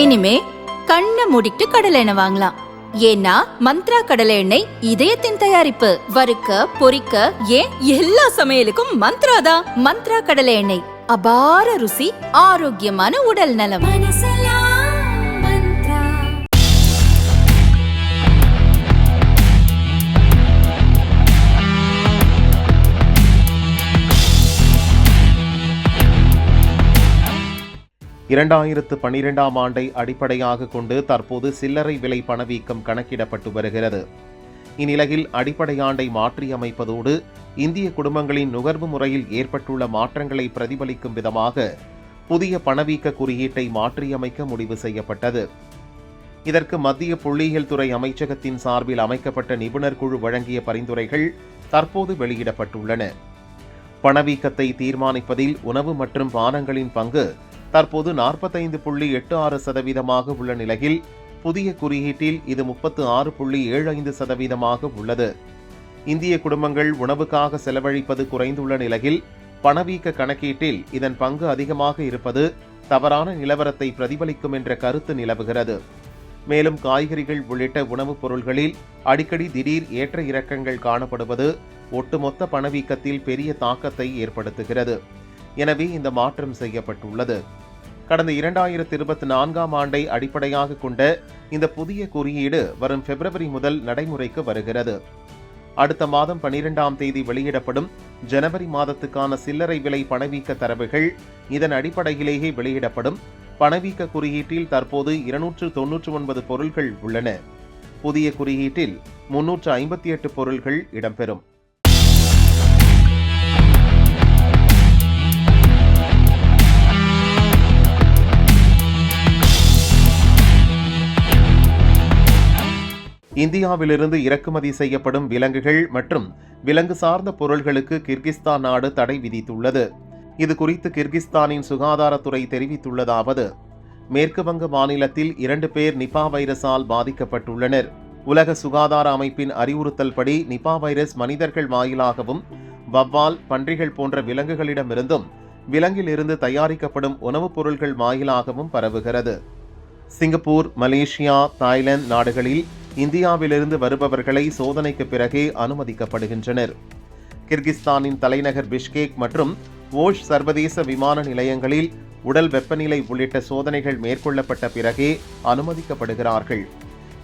இனிமே கண்ணை மூடிட்டு கடலை எண்ணெய் வாங்கலாம். ஏன்னா மந்த்ரா கடலை எண்ணெய் இதயத்தின் தயாரிப்பு. வறுக்க பொரிக்க ஏன் எல்லா சமையலுக்கும் மந்த்ரா தான். மந்த்ரா கடலை எண்ணெய், அபார ருசி, ஆரோக்கியமான உடல் நலம். 2012ஆம் ஆண்டை அடிப்படையாக கொண்டு தற்போது சில்லறை விலை பணவீக்கம் கணக்கிடப்பட்டு வருகிறது. இந்நிலையில் அடிப்படை ஆண்டை மாற்றியமைப்பதோடு இந்திய குடும்பங்களின் நுகர்வு முறையில் ஏற்பட்டுள்ள மாற்றங்களை பிரதிபலிக்கும் விதமாக புதிய பணவீக்க குறியீட்டை மாற்றியமைக்க முடிவு செய்யப்பட்டது. இதற்கு மத்திய புள்ளியியல் துறை அமைச்சகத்தின் சார்பில் அமைக்கப்பட்ட நிபுணர் குழு வழங்கிய பரிந்துரைகள் தற்போது வெளியிடப்பட்டுள்ளன. பணவீக்கத்தை தீர்மானிப்பதில் உணவு மற்றும் பானங்களின் பங்கு தற்போது 45.86% உள்ள நிலையில் புதிய குறியீட்டில் இது 36.75% உள்ளது. இந்திய குடும்பங்கள் உணவுக்காக செலவழிப்பது குறைந்துள்ள நிலையில் பணவீக்க கணக்கீட்டில் இதன் பங்கு அதிகமாக இருப்பது தவறான நிலவரத்தை பிரதிபலிக்கும் என்ற கருத்து நிலவுகிறது. மேலும் காய்கறிகள் உள்ளிட்ட உணவுப் பொருள்களில் அடிக்கடி திடீர் ஏற்ற இறக்கங்கள் காணப்படுவது ஒட்டுமொத்த பணவீக்கத்தில் பெரிய தாக்கத்தை ஏற்படுத்துகிறது. எனவே இந்த மாற்றம் செய்யப்பட்டுள்ளது. கடந்த 2024ஆம் ஆண்டை அடிப்படையாக கொண்ட இந்த புதிய குறியீடு வரும் பிப்ரவரி முதல் நடைமுறைக்கு வருகிறது. அடுத்த மாதம் 12ஆம் தேதி வெளியிடப்படும் ஜனவரி மாதத்துக்கான சில்லறை விலை பணவீக்க தரவுகள் இதன் அடிப்படையிலேயே வெளியிடப்படும். பணவீக்க குறியீட்டில் தற்போது 299 பொருள்கள் உள்ளன. புதிய குறியீட்டில் 358 பொருள்கள் இடம்பெறும். இந்தியாவிலிருந்து இறக்குமதி செய்யப்படும் விலங்குகள் மற்றும் விலங்கு சார்ந்த பொருள்களுக்கு கிர்கிஸ்தான் நாடு தடை விதித்துள்ளது. இது குறித்து கிர்கிஸ்தானின் சுகாதாரத்துறை தெரிவித்துள்ளதாவது: மேற்கு வங்க மாநிலத்தில் 2 பேர் நிபா வைரஸால் பாதிக்கப்பட்டுள்ளனர். உலக சுகாதார அமைப்பின் அறிவுறுத்தல் படி நிபா வைரஸ் மனிதர்கள் வாயிலாகவும் வவ்வால், பன்றிகள் போன்ற விலங்குகளிடமிருந்தும் விலங்கிலிருந்து தயாரிக்கப்படும் உணவுப் பொருள்கள் வாயிலாகவும் பரவுகிறது. சிங்கப்பூர், மலேசியா, தாய்லாந்து நாடுகளில் இந்தியாவிலிருந்து வருபவர்களை சோதனைக்கு பிறகே அனுமதிக்கப்படுகின்றனர். கிர்கிஸ்தானின் தலைநகர் பிஷ்கேக் மற்றும் ஓஷ் சர்வதேச விமான நிலையங்களில் உடல் வெப்பநிலை உள்ளிட்ட சோதனைகள் மேற்கொள்ளப்பட்ட பிறகே அனுமதிக்கப்படுகிறார்கள்.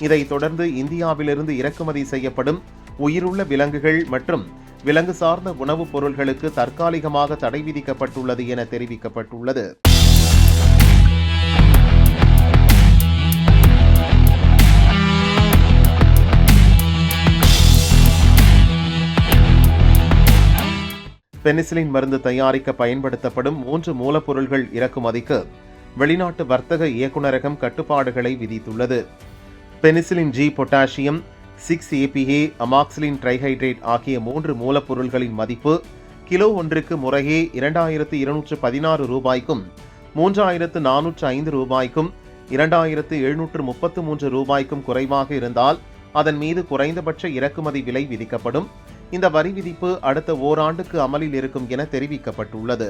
இதைத் தொடர்ந்து இந்தியாவிலிருந்து இறக்குமதி செய்யப்படும் உயிருள்ள விலங்குகள் மற்றும் விலங்கு சார்ந்த உணவுப் பொருள்களுக்கு தற்காலிகமாக தடை விதிக்கப்பட்டுள்ளது என தெரிவிக்கப்பட்டுள்ளது. பெனிசிலின் மருந்து தயாரிக்க பயன்படுத்தப்படும் 3 மூலப்பொருள்கள் இறக்குமதிக்கு வெளிநாட்டு வர்த்தக இயக்குநரகம் கட்டுப்பாடுகளை விதித்துள்ளது. Penicillin G, potassium, 6-APA, amoxicillin trihydrate ஆகிய 3 மூலப்பொருள்களின் மதிப்பு கிலோ ஒன்றுக்கு முறையே 2216 ரூபாய்க்கும் 3405 ரூபாய்க்கும் 2733 ரூபாய்க்கும் குறைவாக இருந்தால் அதன் மீது குறைந்தபட்ச இறக்குமதி விலை விதிக்கப்படும். இந்த வரி விதிப்பு அடுத்த ஓராண்டுக்கு அமலில் இருக்கும் என தெரிவிக்கப்பட்டுள்ளது.